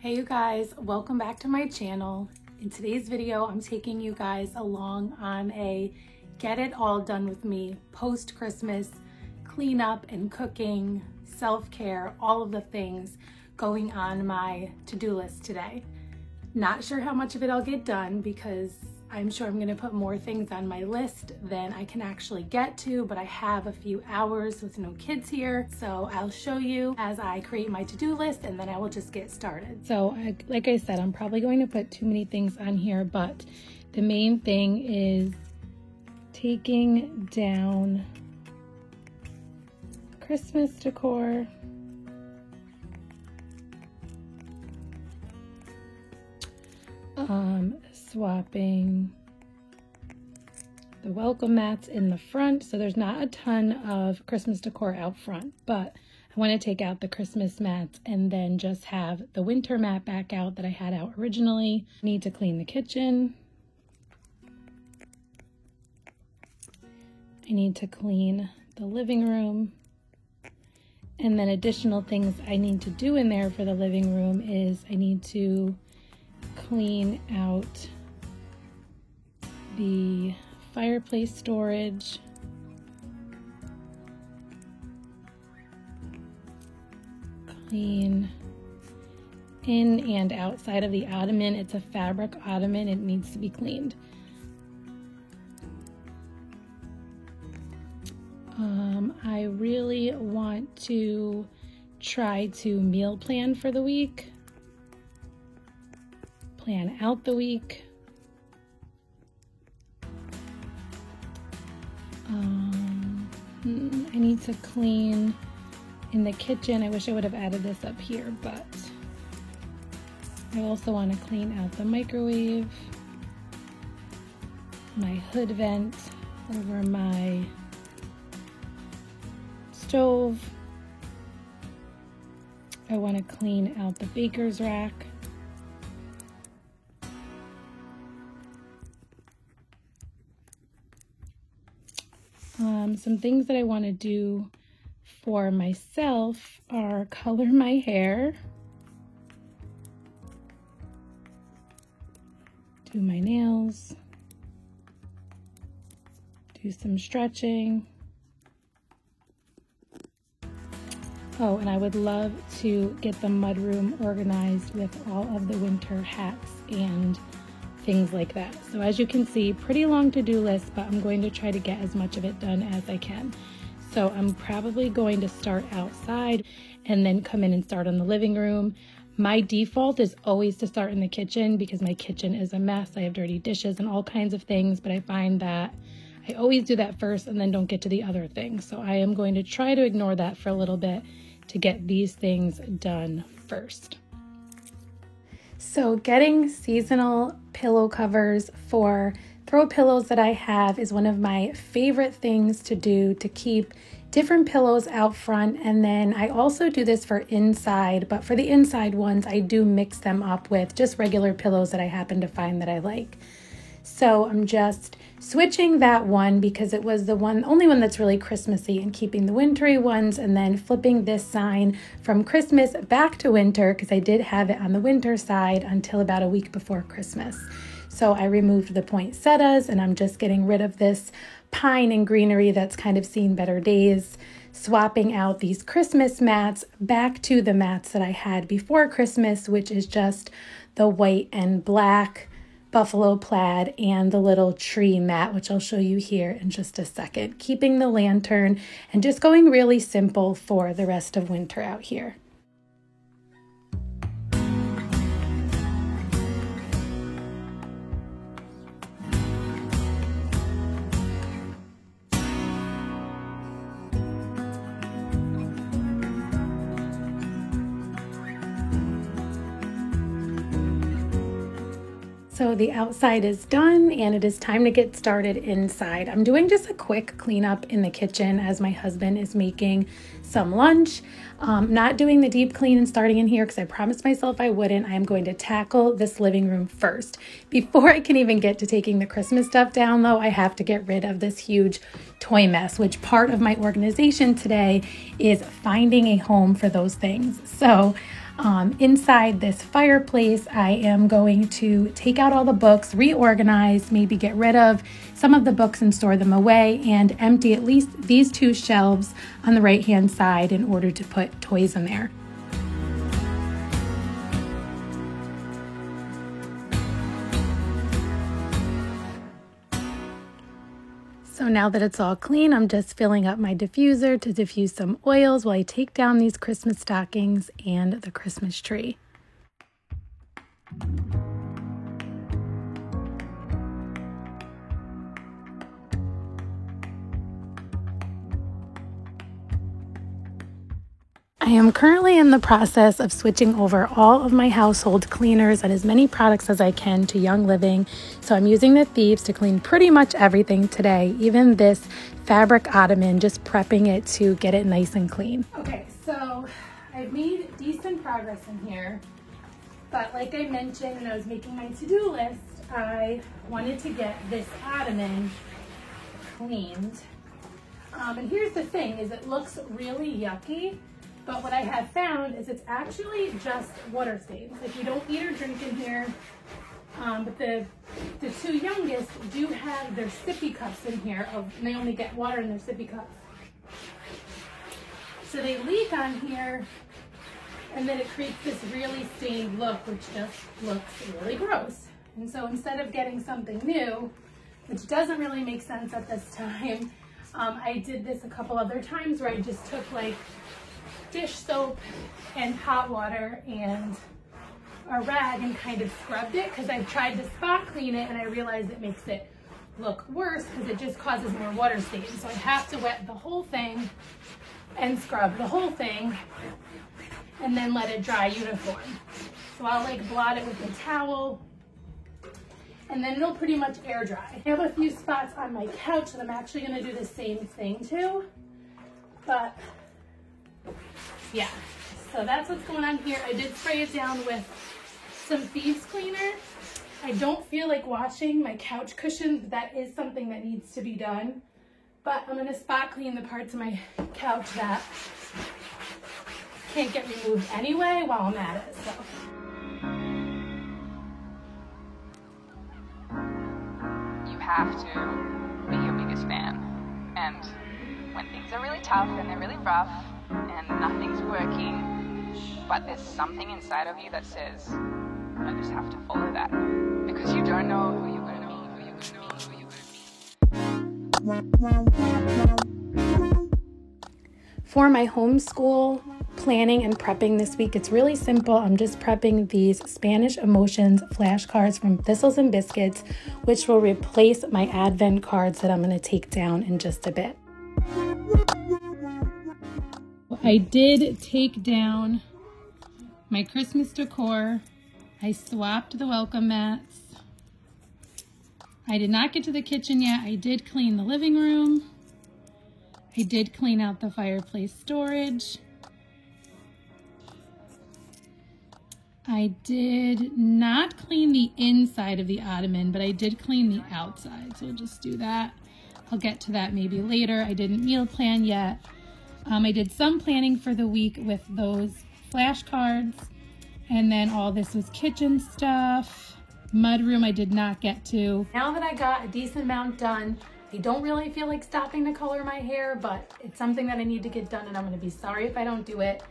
Hey you guys, welcome back to my channel. In today's video, I'm taking you guys along on a get it all done with me post-Christmas cleanup and cooking, self-care, all of the things going on my to-do list today. Not sure how much of it I'll get done because I'm sure I'm gonna put more things on my list than I can actually get to, but I have a few hours with no kids here. So I'll show you as I create my to-do list and then I will just get started. So like I said, I'm probably going to put too many things on here, but the main thing is taking down Christmas decor. Swapping the welcome mats in the front, so there's not a ton of Christmas decor out front, but I want to take out the Christmas mats and then just have the winter mat back out that I had out originally. Need to clean the kitchen. I need to clean the living room. And then additional things I need to do in there for the living room is I need to clean out the fireplace storage, clean in and outside of the ottoman. It's a fabric ottoman, it needs to be cleaned. I really want to try to meal plan for the week, plan out the week. I need to clean in the kitchen. I wish I would have added this up here, but I also want to clean out the microwave, my hood vent over my stove. I want to clean out the baker's rack. Some things that I want to do for myself are color my hair, do my nails, do some stretching. Oh, and I would love to get the mudroom organized with all of the winter hats and things like that. So as you can see, pretty long to-do list, but I'm going to try to get as much of it done as I can. So I'm probably going to start outside and then come in and start on the living room. My default is always to start in the kitchen because my kitchen is a mess. I have dirty dishes and all kinds of things, but I find that I always do that first and then don't get to the other things. So I am going to try to ignore that for a little bit to get these things done first. So getting seasonal pillow covers for throw pillows that I have is one of my favorite things to do to keep different pillows out front. And then I also do this for inside, but for the inside ones, I do mix them up with just regular pillows that I happen to find that I like. So I'm just switching that one because it was the only one that's really Christmassy, and keeping the wintry ones, and then flipping this sign from Christmas back to winter because I did have it on the winter side until about a week before Christmas. So I removed the poinsettias and I'm just getting rid of this pine and greenery that's kind of seen better days, swapping out these Christmas mats back to the mats that I had before Christmas, which is just the white and black buffalo plaid and the little tree mat, which I'll show you here in just a second. Keeping the lantern and just going really simple for the rest of winter out here. So the outside is done and it is time to get started inside. I'm doing just a quick cleanup in the kitchen as my husband is making some lunch. Not doing the deep clean and starting in here because I promised myself I wouldn't. I am going to tackle this living room first. Before I can even get to taking the Christmas stuff down though, I have to get rid of this huge toy mess, which part of my organization today is finding a home for those things. So Inside this fireplace, I am going to take out all the books, reorganize, maybe get rid of some of the books and store them away, and empty at least these 2 shelves on the right-hand side in order to put toys in there. So now that it's all clean, I'm just filling up my diffuser to diffuse some oils while I take down these Christmas stockings and the Christmas tree. I am currently in the process of switching over all of my household cleaners and as many products as I can to Young Living. So I'm using the Thieves to clean pretty much everything today, even this fabric ottoman, just prepping it to get it nice and clean. Okay, so I've made decent progress in here, but like I mentioned when I was making my to-do list, I wanted to get this ottoman cleaned. And here's the thing, is it looks really yucky. But what I have found is it's actually just water stains. Like, we don't eat or drink in here, but the 2 youngest do have their sippy cups in here, and they only get water in their sippy cups. So they leak on here, and then it creates this really stained look, which just looks really gross. And so instead of getting something new, which doesn't really make sense at this time, I did this a couple other times where I just took like dish soap and hot water and a rag and kind of scrubbed it, because I've tried to spot clean it and I realized it makes it look worse because it just causes more water stains. So I have to wet the whole thing and scrub the whole thing and then let it dry uniform. So I'll like blot it with a towel and then it'll pretty much air dry. I have a few spots on my couch that I'm actually going to do the same thing to, but yeah, so that's what's going on here. I did spray it down with some Thieves cleaner. I don't feel like washing my couch cushions, but that is something that needs to be done. But I'm going to spot clean the parts of my couch that can't get removed anyway while I'm at it. So. You have to be your biggest fan. And when things are really tough and they're really rough, and nothing's working, but there's something inside of you that says, I just have to follow that, because you don't know who you're going to be, For my homeschool planning and prepping this week, it's really simple. I'm just prepping these Spanish Emotions flashcards from Thistles and Biscuits, which will replace my Advent cards that I'm going to take down in just a bit. I did take down my Christmas decor. I swapped the welcome mats. I did not get to the kitchen yet. I did clean the living room. I did clean out the fireplace storage. I did not clean the inside of the ottoman, but I did clean the outside. So we'll just do that. I'll get to that maybe later. I didn't meal plan yet. I did some planning for the week with those flashcards, and then all this was kitchen stuff. Mudroom I did not get to. Now that I got a decent amount done, I don't really feel like stopping to color my hair, but it's something that I need to get done, and I'm going to be sorry if I don't do it.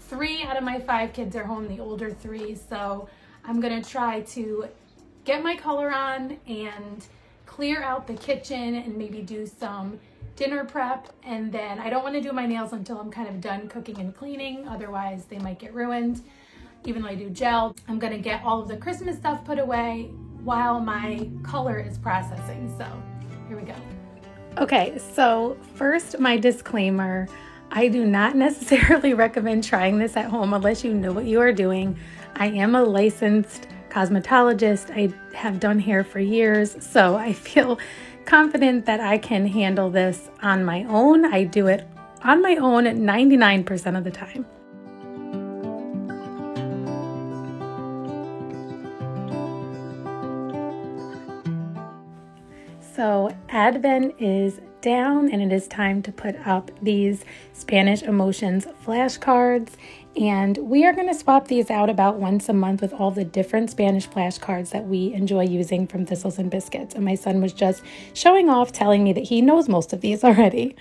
3 out of my 5 kids are home, the older 3, so I'm going to try to get my color on and clear out the kitchen and maybe do some dinner prep, and then I don't want to do my nails until I'm kind of done cooking and cleaning, otherwise they might get ruined. Even though I do gel, I'm gonna get all of the Christmas stuff put away while my color is processing. So here we go. Okay, so first, my disclaimer. I do not necessarily recommend trying this at home unless you know what you are doing. I am a licensed cosmetologist. I have done hair for years, so I feel confident that I can handle this on my own. I do it on my own 99% of the time. So Advent is down, and it is time to put up these Spanish emotions flashcards. And we are going to swap these out about once a month with all the different Spanish flashcards that we enjoy using from Thistles and Biscuits. And my son was just showing off, telling me that he knows most of these already.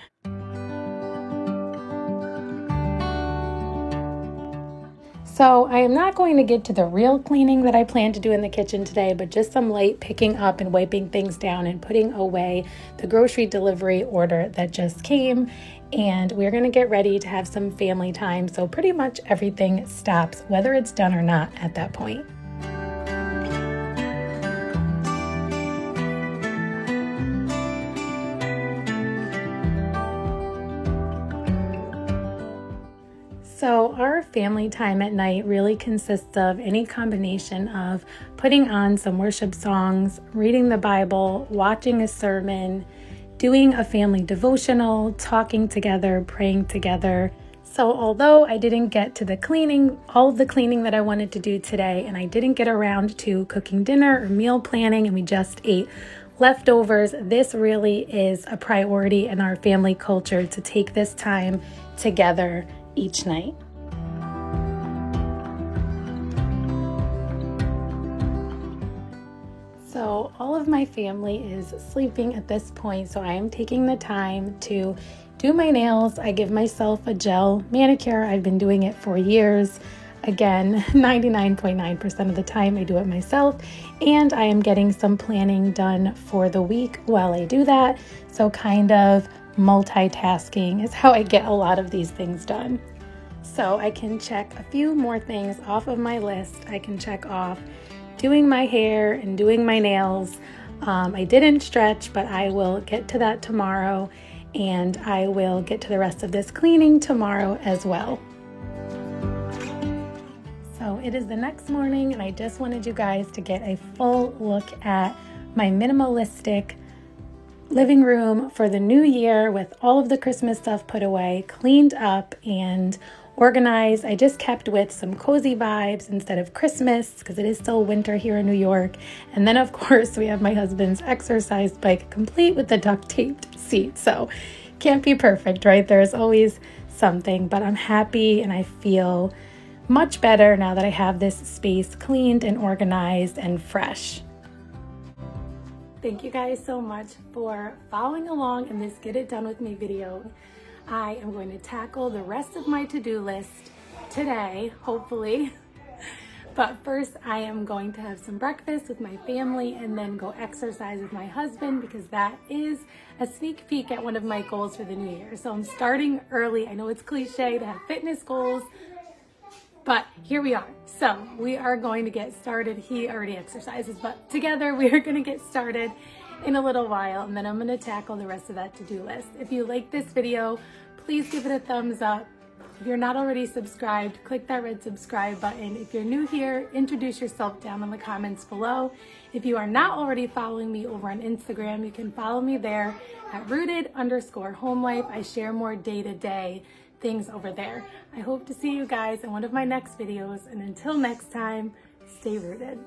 So I am not going to get to the real cleaning that I plan to do in the kitchen today, but just some light picking up and wiping things down and putting away the grocery delivery order that just came. And we're going to get ready to have some family time. So pretty much everything stops, whether it's done or not at that point. So our family time at night really consists of any combination of putting on some worship songs, reading the Bible, watching a sermon, doing a family devotional, talking together, praying together. So although I didn't get to the cleaning, all of the cleaning that I wanted to do today, and I didn't get around to cooking dinner or meal planning, and we just ate leftovers, this really is a priority in our family culture to take this time together each night. So all of my family is sleeping at this point, so I am taking the time to do my nails. I give myself a gel manicure. I've been doing it for years. Again, 99.9% of the time I do it myself, and I am getting some planning done for the week while I do that. So kind of multitasking is how I get a lot of these things done. So I can check a few more things off of my list. I can check off doing my hair and doing my nails. I didn't stretch, but I will get to that tomorrow, and I will get to the rest of this cleaning tomorrow as well. So it is the next morning, and I just wanted you guys to get a full look at my minimalistic living room for the new year with all of the Christmas stuff put away, cleaned up, and organized. I just kept with some cozy vibes instead of Christmas because it is still winter here in New York. And then of course we have my husband's exercise bike complete with the duct taped seat. So can't be perfect, right? There's always something, but I'm happy and I feel much better now that I have this space cleaned and organized and fresh. Thank you guys so much for following along in this Get It Done With Me video. I am going to tackle the rest of my to-do list today, hopefully. But first, I am going to have some breakfast with my family and then go exercise with my husband because that is a sneak peek at one of my goals for the new year. So I'm starting early. I know it's cliche to have fitness goals, but here we are. So we are going to get started. He already exercises, but together we are going to get started in a little while, and then I'm going to tackle the rest of that to-do list. If you like this video, please give it a thumbs up. If you're not already subscribed, click that red subscribe button. If you're new here, introduce yourself down in the comments below. If you are not already following me over on Instagram, you can follow me there at rooted_homelife. I share more day-to-day things over there. I hope to see you guys in one of my next videos, and until next time, stay rooted.